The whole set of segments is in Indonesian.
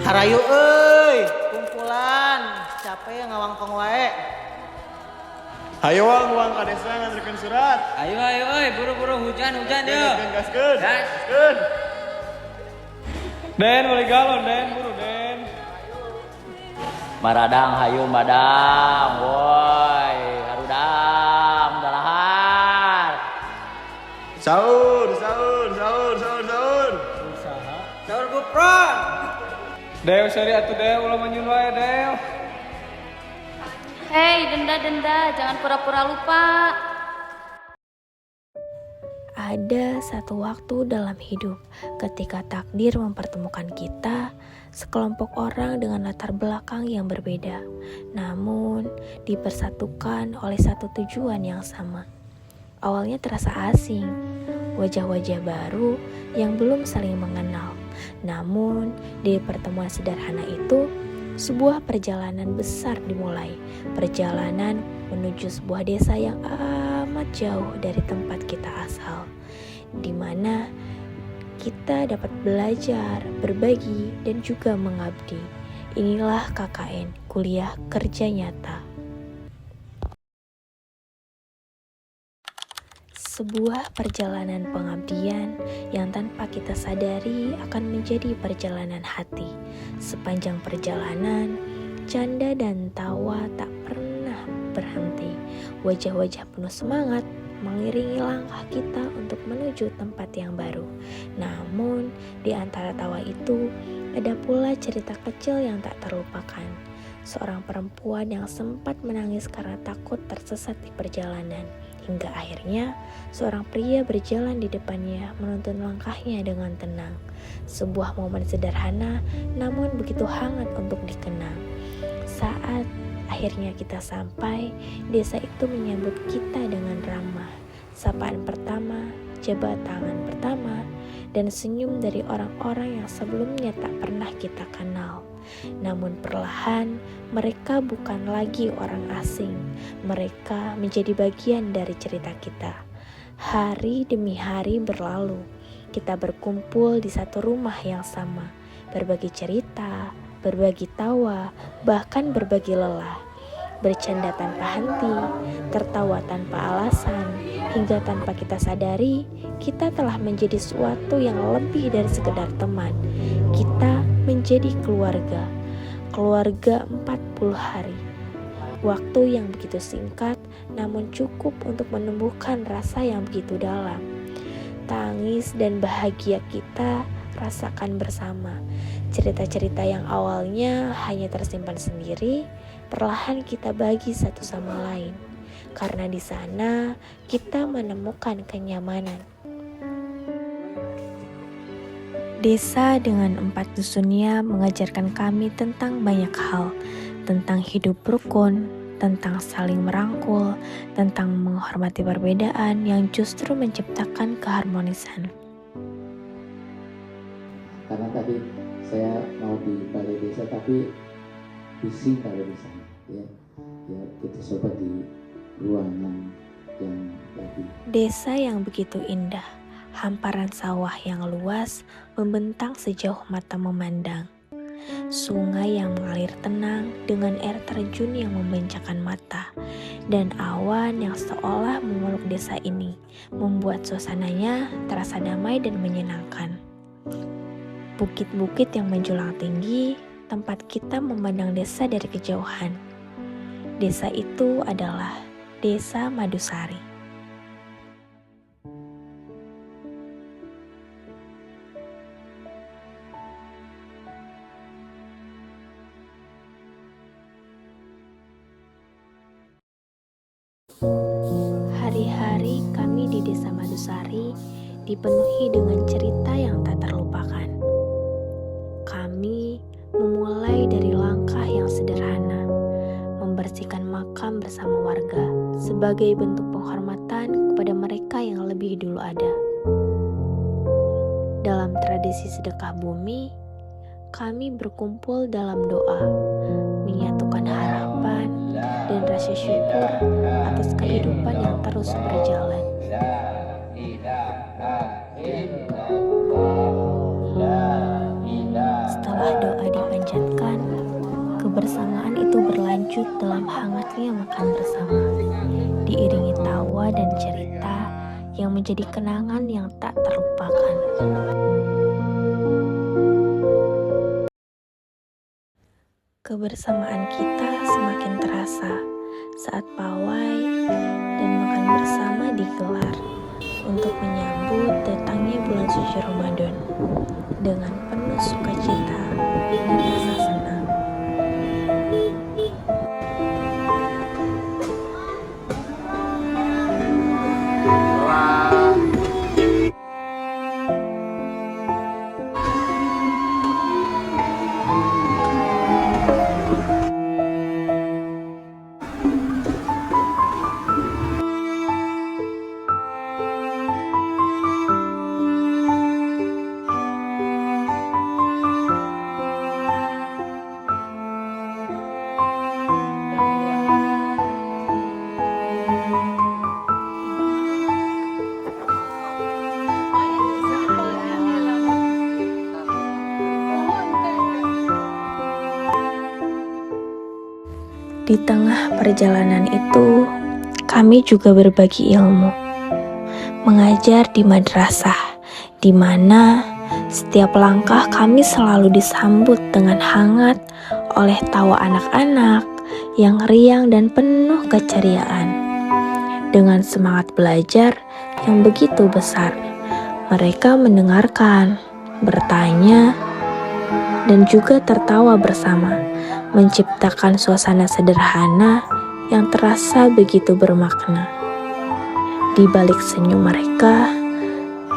Harayu euy, kumpulan capek ngawangtong wae. Hayo wang ka desa nganterkeun surat. Ayo euy, buru-buru hujan yuk. Gaskeun. Gas. Den, beli galon, Den, buru, Den. Maradang hayu madang, woi, harudang, dalahar. Sahur. Sahur gupron. Dew seri atuh Dew, ulah manyun wae Dew. Hei, denda, jangan pura-pura lupa. Ada satu waktu dalam hidup ketika takdir mempertemukan kita, sekelompok orang dengan latar belakang yang berbeda, namun dipersatukan oleh satu tujuan yang sama. Awalnya terasa asing, wajah-wajah baru yang belum saling mengenal. Namun di pertemuan sederhana itu, sebuah perjalanan besar dimulai. Perjalanan menuju sebuah desa yang amat jauh dari tempat kita asal, di mana kita dapat belajar, berbagi, dan juga mengabdi. Inilah KKN, kuliah kerja nyata. Sebuah perjalanan pengabdian yang tanpa kita sadari akan menjadi perjalanan hati. Sepanjang perjalanan, canda dan tawa tak pernah berhenti. Wajah-wajah penuh semangat mengiringi langkah kita untuk menuju tempat yang baru. Namun, di antara tawa itu, ada pula cerita kecil yang tak terlupakan. Seorang perempuan yang sempat menangis karena takut tersesat di perjalanan. Hingga akhirnya, seorang pria berjalan di depannya menuntun langkahnya dengan tenang. Sebuah momen sederhana, namun begitu hangat untuk dikenang. Saat akhirnya kita sampai, desa itu menyambut kita dengan ramah. Sapaan pertama, jabat tangan pertama, dan senyum dari orang-orang yang sebelumnya tak pernah kita kenal. Namun perlahan, mereka bukan lagi orang asing. Mereka menjadi bagian dari cerita kita. Hari demi hari berlalu, kita berkumpul di satu rumah yang sama, berbagi cerita, berbagi tawa, bahkan berbagi lelah. Bercanda tanpa henti, tertawa tanpa alasan, hingga tanpa kita sadari, kita telah menjadi sesuatu yang lebih dari sekedar teman. Kita menjadi keluarga 40 hari. Waktu yang begitu singkat, namun cukup untuk menumbuhkan rasa yang begitu dalam. Tangis dan bahagia kita rasakan bersama. Cerita-cerita yang awalnya hanya tersimpan sendiri, perlahan kita bagi satu sama lain. Karena di sana kita menemukan kenyamanan. Desa dengan 4 dusunnya mengajarkan kami tentang banyak hal, tentang hidup rukun, tentang saling merangkul, tentang menghormati perbedaan yang justru menciptakan keharmonisan. Karena tadi saya mau di balai desa tapi bising kalau di sana, ya kita coba di ruangan yang lebih. Desa yang begitu indah, hamparan sawah yang luas membentang sejauh mata memandang. Sungai yang mengalir tenang dengan air terjun yang membencakan mata, dan awan yang seolah memeluk desa ini, membuat suasananya terasa damai dan menyenangkan. Bukit-bukit yang menjulang tinggi, tempat kita memandang desa dari kejauhan. Desa itu adalah Desa Madusari. Hari-hari kami di Desa Madusari dipenuhi dengan cerita yang tak terlupakan. Kami memulai dari langkah yang sederhana, membersihkan makam bersama warga sebagai bentuk penghormatan kepada mereka yang lebih dulu ada. Dalam tradisi sedekah bumi, kami berkumpul dalam doa, menyatukan harapan dan rasa syukur atas kehidupan yang terus berjalan. Setelah doa dipanjatkan, kebersamaan itu berlanjut dalam hangatnya makan bersama, diiringi tawa dan cerita yang menjadi kenangan yang tak terlupakan. Kebersamaan kita semakin terasa saat pawai dan makan bersama digelar untuk menyambut datangnya bulan suci Ramadan dengan penuh sukacita dan rasa senang. Di tengah perjalanan itu, kami juga berbagi ilmu, mengajar di madrasah, di mana setiap langkah kami selalu disambut dengan hangat oleh tawa anak-anak yang riang dan penuh keceriaan. Dengan semangat belajar yang begitu besar, mereka mendengarkan, bertanya, dan juga tertawa bersama, menciptakan suasana sederhana yang terasa begitu bermakna. Di balik senyum mereka,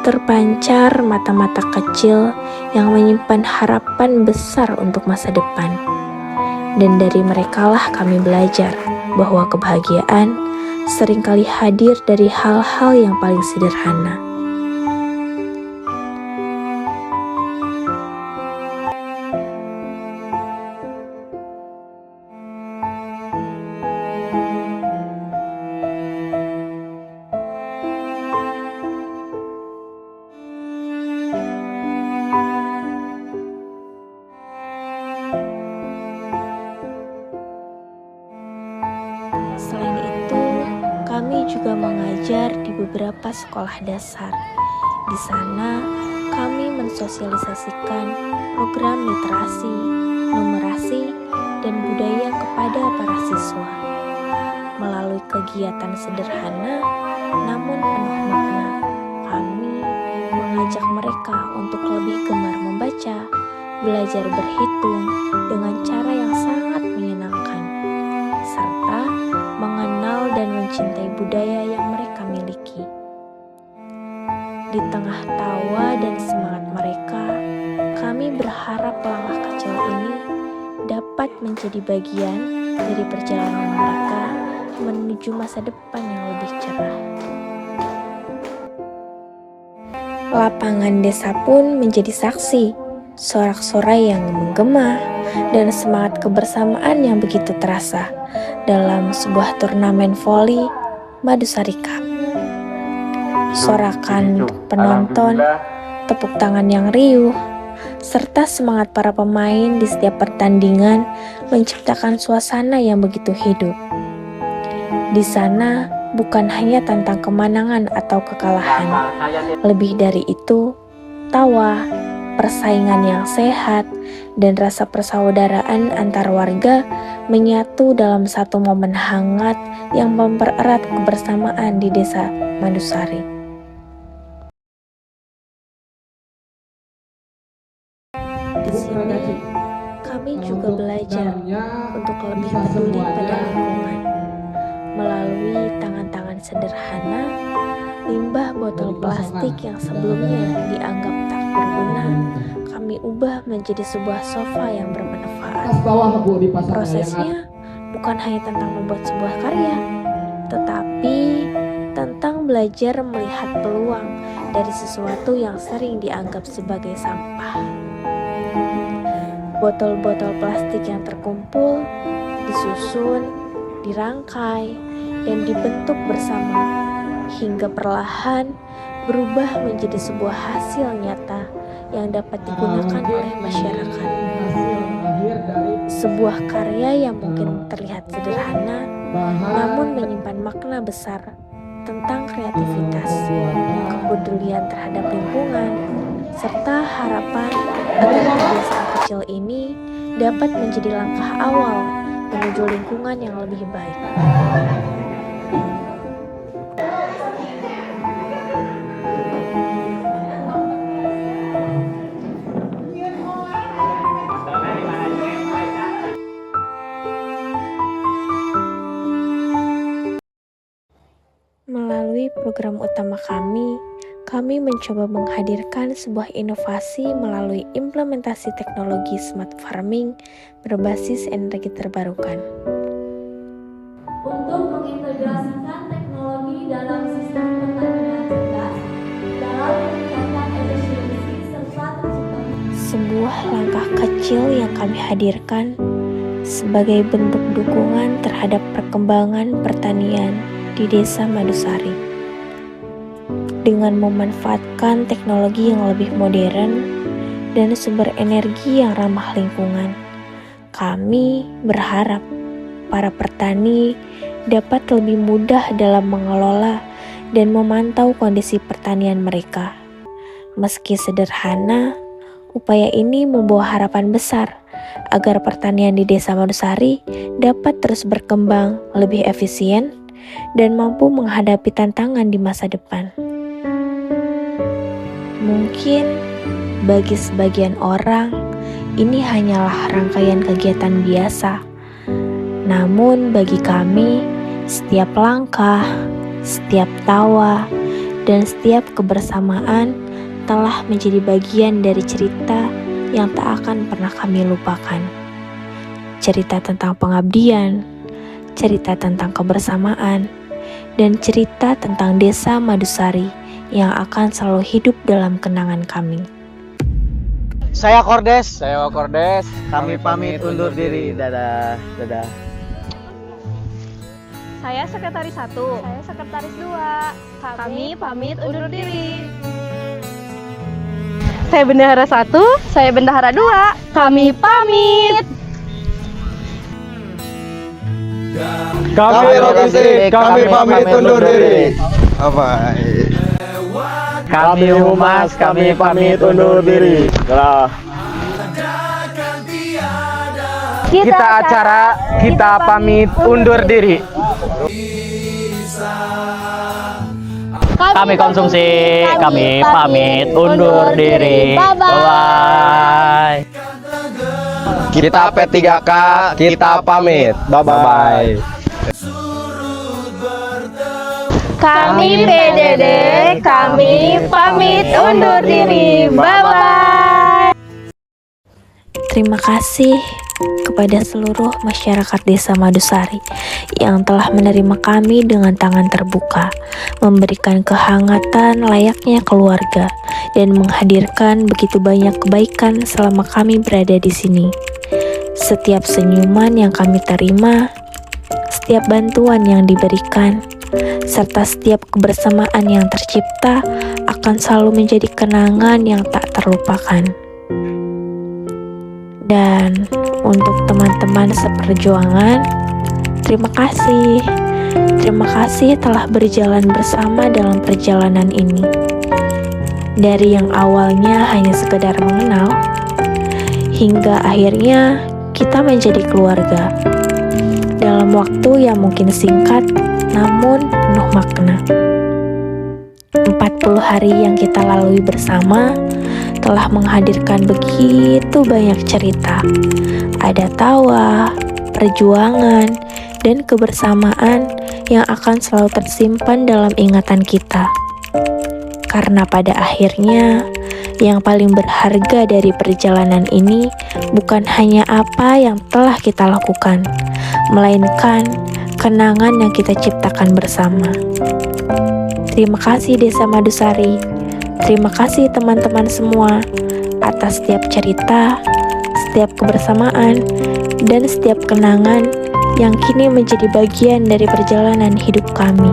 terpancar mata-mata kecil yang menyimpan harapan besar untuk masa depan. Dan dari merekalah kami belajar bahwa kebahagiaan seringkali hadir dari hal-hal yang paling sederhana. Selain itu, kami juga mengajar di beberapa sekolah dasar. Di sana, kami mensosialisasikan program literasi, numerasi, dan budaya kepada para siswa. Melalui kegiatan sederhana, namun penuh makna, kami mengajak mereka untuk lebih gemar membaca, belajar berhitung dengan cara yang sangat menyenangkan, serta mengenal dan mencintai budaya yang mereka miliki. Di tengah tawa dan semangat mereka, kami berharap langkah kecil ini dapat menjadi bagian dari perjalanan mereka menuju masa depan yang lebih cerah. Lapangan desa pun menjadi saksi, sorak-sorai yang menggema, dan semangat kebersamaan yang begitu terasa dalam sebuah turnamen voli Madusari Cup. Sorakan penonton, tepuk tangan yang riuh, serta semangat para pemain di setiap pertandingan menciptakan suasana yang begitu hidup. Di sana bukan hanya tentang kemenangan atau kekalahan, lebih dari itu, tawa, persaingan yang sehat, dan rasa persaudaraan antar warga menyatu dalam satu momen hangat yang mempererat kebersamaan di Desa Madusari. Di sini, kami juga belajar untuk lebih peduli pada lingkungan melalui tangan-tangan sederhana, limbah botol plastik yang sebelumnya dianggap tak berguna, kami ubah menjadi sebuah sofa yang bermanfaat. Prosesnya bukan hanya tentang membuat sebuah karya, tetapi tentang belajar melihat peluang dari sesuatu yang sering dianggap sebagai sampah. Botol-botol plastik yang terkumpul, disusun, dirangkai, dan dibentuk bersama hingga perlahan berubah menjadi sebuah hasil nyata yang dapat digunakan oleh masyarakat. Sebuah karya yang mungkin terlihat sederhana, namun menyimpan makna besar tentang kreativitas, kepedulian terhadap lingkungan, serta harapan agar kebiasaan kecil ini dapat menjadi langkah awal menuju lingkungan yang lebih baik. Melalui program utama kami mencoba menghadirkan sebuah inovasi melalui implementasi teknologi smart farming berbasis energi terbarukan. Untuk mengintegrasikan teknologi dalam sistem pertanian cerdas dalam meningkatkan efisiensi serta terciptanya. Sebuah langkah kecil yang kami hadirkan sebagai bentuk dukungan terhadap perkembangan pertanian di Desa Madusari. Dengan memanfaatkan teknologi yang lebih modern dan sumber energi yang ramah lingkungan, kami berharap para petani dapat lebih mudah dalam mengelola dan memantau kondisi pertanian mereka. Meski sederhana, upaya ini membawa harapan besar agar pertanian di Desa Madusari dapat terus berkembang lebih efisien dan mampu menghadapi tantangan di masa depan. Mungkin bagi sebagian orang ini hanyalah rangkaian kegiatan biasa. Namun bagi kami, setiap langkah, setiap tawa, dan setiap kebersamaan telah menjadi bagian dari cerita yang tak akan pernah kami lupakan. Cerita tentang pengabdian, cerita tentang kebersamaan, dan cerita tentang Desa Madusari yang akan selalu hidup dalam kenangan kami. Saya Kordes. Saya Wakordes. Kami pamit undur diri. Dadah. Dadah. Saya Sekretaris 1. Saya Sekretaris 2. Kami pamit undur diri. Saya Bendahara 1. Saya Bendahara 2. Kami pamit. Kami Rotisik, kami pamit undur diri. Bye-bye. Kami Humas, kami pamit undur diri. Kita acara, kita pamit undur diri. Kami konsumsi, kami pamit undur diri. Bye-bye. Kita P3K, kita pamit. Bye-bye. Kami PDD, kami pamit undur diri. Bye-bye. Terima kasih kepada seluruh masyarakat Desa Madusari yang telah menerima kami dengan tangan terbuka, memberikan kehangatan layaknya keluarga, dan menghadirkan begitu banyak kebaikan selama kami berada di sini. Setiap senyuman yang kami terima, setiap bantuan yang diberikan, serta setiap kebersamaan yang tercipta akan selalu menjadi kenangan yang tak terlupakan. Dan untuk teman-teman seperjuangan, terima kasih. Terima kasih telah berjalan bersama dalam perjalanan ini. Dari yang awalnya hanya sekedar mengenal, hingga akhirnya kita menjadi keluarga. Dalam waktu yang mungkin singkat, namun penuh makna. 40 hari yang kita lalui bersama telah menghadirkan begitu banyak cerita. Ada tawa, perjuangan, dan kebersamaan yang akan selalu tersimpan dalam ingatan kita. Karena pada akhirnya, yang paling berharga dari perjalanan ini bukan hanya apa yang telah kita lakukan, melainkan kenangan yang kita ciptakan bersama. Terima kasih Desa Madusari, terima kasih teman-teman semua atas setiap cerita, setiap kebersamaan, dan setiap kenangan yang kini menjadi bagian dari perjalanan hidup kami.